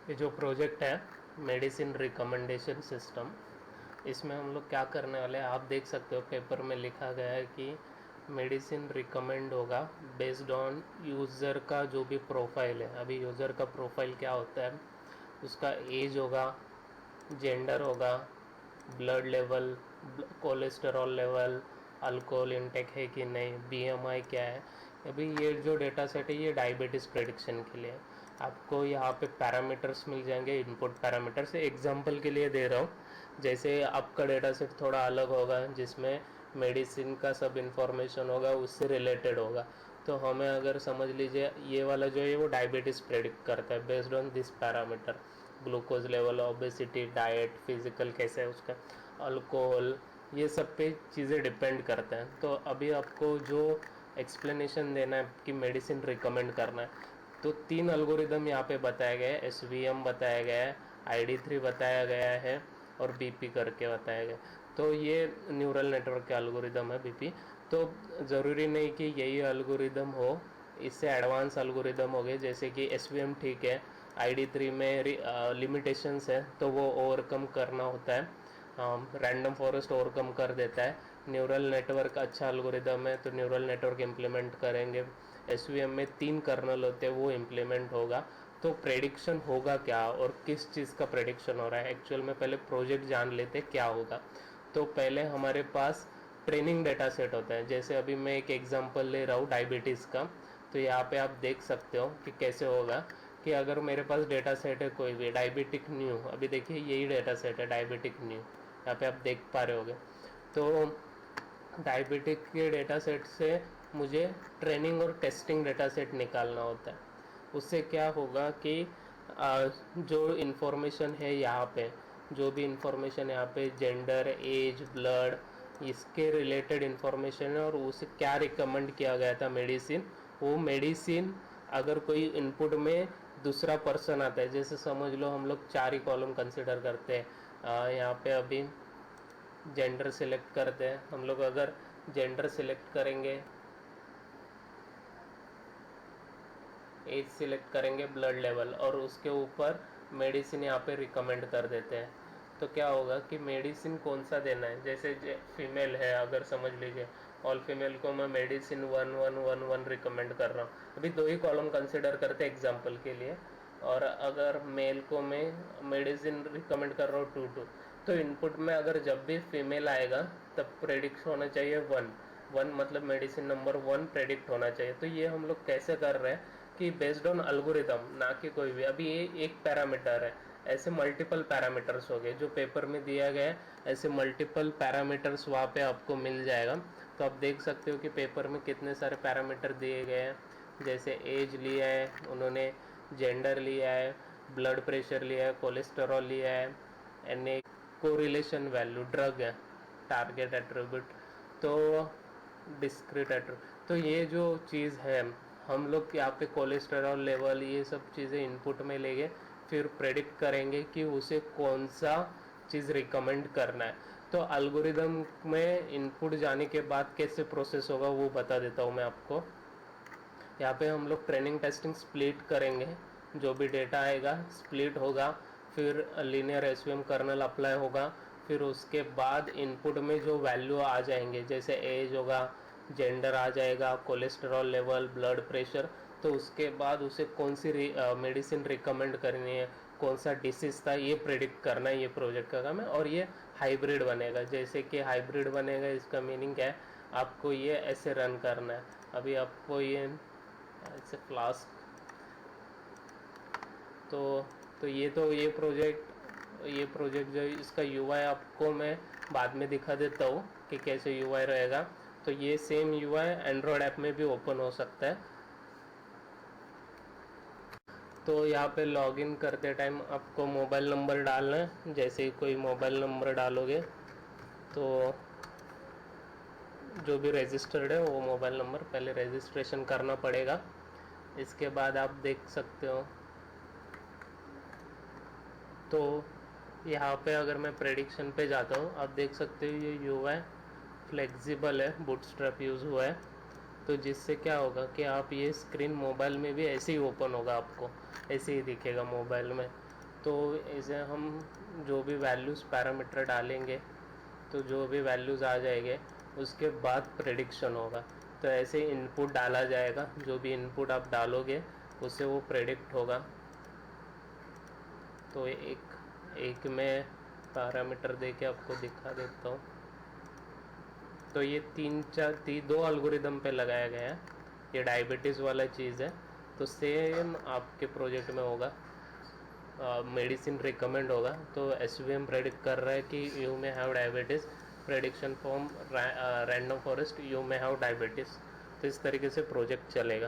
ये जो प्रोजेक्ट है मेडिसिन रिकमेंडेशन सिस्टम, इसमें हम लोग क्या करने वाले हैं आप देख सकते हो पेपर में लिखा गया है कि मेडिसिन रिकमेंड होगा बेस्ड ऑन यूज़र का जो भी प्रोफाइल है। अभी यूज़र का प्रोफाइल क्या होता है, उसका एज होगा, जेंडर होगा, blood level, cholesterol level, alcohol intake है कि नहीं, बीएमआई क्या है। अभी ये जो डेटा सेट है ये डायबिटीज़ प्रेडिक्शन के लिए आपको यहाँ पे पैरामीटर्स मिल जाएंगे, इनपुट पैरामीटर्स। एग्जांपल के लिए दे रहा हूँ, जैसे आपका डेटा सेट थोड़ा अलग होगा जिसमें मेडिसिन का सब इन्फॉर्मेशन होगा, उससे रिलेटेड होगा। तो हमें अगर समझ लीजिए ये वाला जो है वो डायबिटीज़ प्रेडिक्ट करता है based on this parameter, glucose level, obesity, diet, physical कैसा है उसका, अल्कोहल, ये सब पे चीज़ें डिपेंड करते हैं। तो अभी आपको जो एक्सप्लेनेशन देना है कि मेडिसिन रिकमेंड करना है, तो 3 एल्गोरिदम यहाँ पे बताया गया है। एसवीएम बताया गया है, ID3 बताया गया है और बीपी करके बताया गया। तो ये न्यूरल नेटवर्क के एल्गोरिदम है बीपी। तो ज़रूरी नहीं कि यही एल्गोरिदम हो, इससे एडवांस एल्गोरिदम हो गए, जैसे कि एसवीएम ठीक है, ID3 में लिमिटेशंस है तो वो ओवरकम करना होता है, रैंडम फॉरेस्ट ओवरकम कर देता है। न्यूरल नेटवर्क अच्छा एल्गोरिदम है तो न्यूरल नेटवर्क इम्प्लीमेंट करेंगे। एसवीएम में 3 कर्नल होते हैं, वो इम्प्लीमेंट होगा। तो प्रेडिक्शन होगा क्या और किस चीज़ का प्रेडिक्शन हो रहा है एक्चुअल में, पहले प्रोजेक्ट जान लेते क्या होगा। तो पहले हमारे पास ट्रेनिंग डेटा सेट होता है। जैसे अभी मैं एक एग्जांपल ले रहा हूँ डायबिटीज़ का, तो यहाँ पे आप देख सकते हो कि कैसे होगा कि अगर मेरे पास डेटा सेट है कोई भी डायबिटिक न्यू, अभी देखिए यही डेटा सेट है डायबिटिक न्यू, यहाँ पे आप देख पा रहे होगे। तो डायबिटिक के डेटा सेट से मुझे ट्रेनिंग और टेस्टिंग डेटा सेट निकालना होता है। उससे क्या होगा कि जो इन्फॉर्मेशन है यहाँ पे, जो भी इन्फॉर्मेशन यहाँ पे जेंडर, एज, ब्लड, इसके रिलेटेड इन्फॉर्मेशन है और उसे क्या रिकमेंड किया गया था मेडिसिन, वो मेडिसिन अगर कोई इनपुट में दूसरा पर्सन आता है, जैसे समझ लो हम लोग 4 ही कॉलम कंसिडर करते हैं। यहाँ पे अभी जेंडर सिलेक्ट करते हैं हम लोग, अगर जेंडर सिलेक्ट करेंगे, एज सिलेक्ट करेंगे, ब्लड लेवल, और उसके ऊपर मेडिसिन यहाँ पे रिकमेंड कर देते हैं। तो क्या होगा कि मेडिसिन कौन सा देना है, जैसे फीमेल है अगर समझ लीजिए, ऑल फीमेल को मैं मेडिसिन 1111 रिकमेंड कर रहा हूँ। अभी 2 ही कॉलम कंसिडर करते हैं एग्जाम्पल के लिए। और अगर मेल को मैं मेडिसिन रिकमेंड कर रहा हूँ 22, तो इनपुट में अगर जब भी फीमेल आएगा तब प्रेडिक्ट होना चाहिए 1 मतलब मेडिसिन नंबर 1 प्रेडिक्ट होना चाहिए। तो ये हम लोग कैसे कर रहे हैं कि बेस्ड ऑन अल्गोरिदम, ना कि कोई भी। अभी ये एक पैरामीटर है, ऐसे मल्टीपल पैरामीटर्स हो गए जो पेपर में दिया गया है, ऐसे मल्टीपल पैरामीटर्स वहाँ पे आपको मिल जाएगा। तो आप देख सकते हो कि पेपर में कितने सारे पैरामीटर दिए गए हैं, जैसे एज लिया है उन्होंने, जेंडर लिया है, ब्लड प्रेशर लिया है, कोलेस्टेरॉल लिया है, एन कोरिलेशन वैल्यू, ड्रग है, टारगेट एट्रीब्यूट, तो डिस्क्रीट एट्रीब्यूट। तो ये जो चीज़ है हम लोग यहाँ पे कोलेस्टेरॉल लेवल ये सब चीज़ें इनपुट में लेंगे, फिर प्रेडिक्ट करेंगे कि उसे कौन सा चीज़ रिकमेंड करना है। तो एल्गोरिदम में इनपुट जाने के बाद कैसे प्रोसेस होगा वो बता देता हूँ मैं आपको। यहाँ पे हम लोग ट्रेनिंग टेस्टिंग स्प्लिट करेंगे, जो भी डेटा आएगा स्प्लिट होगा, फिर लीनियर एसवीएम कर्नल अप्लाई होगा, फिर उसके बाद इनपुट में जो वैल्यू आ जाएंगे, जैसे एज होगा, जेंडर आ जाएगा, कोलेस्टेरॉल लेवल, ब्लड प्रेशर, तो उसके बाद उसे कौन सी मेडिसिन रिकमेंड करनी है, कौन सा डिसीज़ था, ये प्रेडिक्ट करना है, ये प्रोजेक्ट का काम है। और ये हाइब्रिड बनेगा, जैसे कि हाइब्रिड बनेगा इसका मीनिंग क्या है, आपको ये ऐसे रन करना है। अभी आपको ये ऐसे फ्लास्क, तो ये प्रोजेक्ट जो इसका यूआई आपको मैं बाद में दिखा देता हूँ कि कैसे यूआई रहेगा। तो ये सेम यूआई एंड्रॉयड ऐप में भी ओपन हो सकता है। तो यहाँ पे लॉगिन करते टाइम आपको मोबाइल नंबर डालना है, जैसे ही कोई मोबाइल नंबर डालोगे तो जो भी रजिस्टर्ड है वो मोबाइल नंबर पहले रजिस्ट्रेशन करना पड़ेगा। इसके बाद आप देख सकते हो, तो यहाँ पे अगर मैं प्रेडिक्शन पे जाता हूँ, आप देख सकते हो ये यूआई फ्लेक्सिबल है, बूटस्ट्रैप यूज़ हुआ है। तो जिससे क्या होगा कि आप ये स्क्रीन मोबाइल में भी ऐसे ही ओपन होगा, आपको ऐसे ही दिखेगा मोबाइल में। तो इसे हम जो भी वैल्यूज़ पैरामीटर डालेंगे तो जो भी वैल्यूज़ आ जाएंगे उसके बाद प्रेडिक्शन होगा। तो ऐसे इनपुट डाला जाएगा, जो भी इनपुट आप डालोगे उससे वो प्रेडिक्ट होगा। तो एक मैं पैरामीटर दे के आपको दिखा देता हूँ। तो ये दो एल्गोरिदम पे लगाया गया है। ये डायबिटीज़ वाला चीज़ है, तो सेम आपके प्रोजेक्ट में होगा। मेडिसिन रिकमेंड होगा तो एसवीएम प्रेडिक्ट कर रहा है कि you may have diabetes, prediction from random forest you may have diabetes. तो इस तरीके से प्रोजेक्ट चलेगा।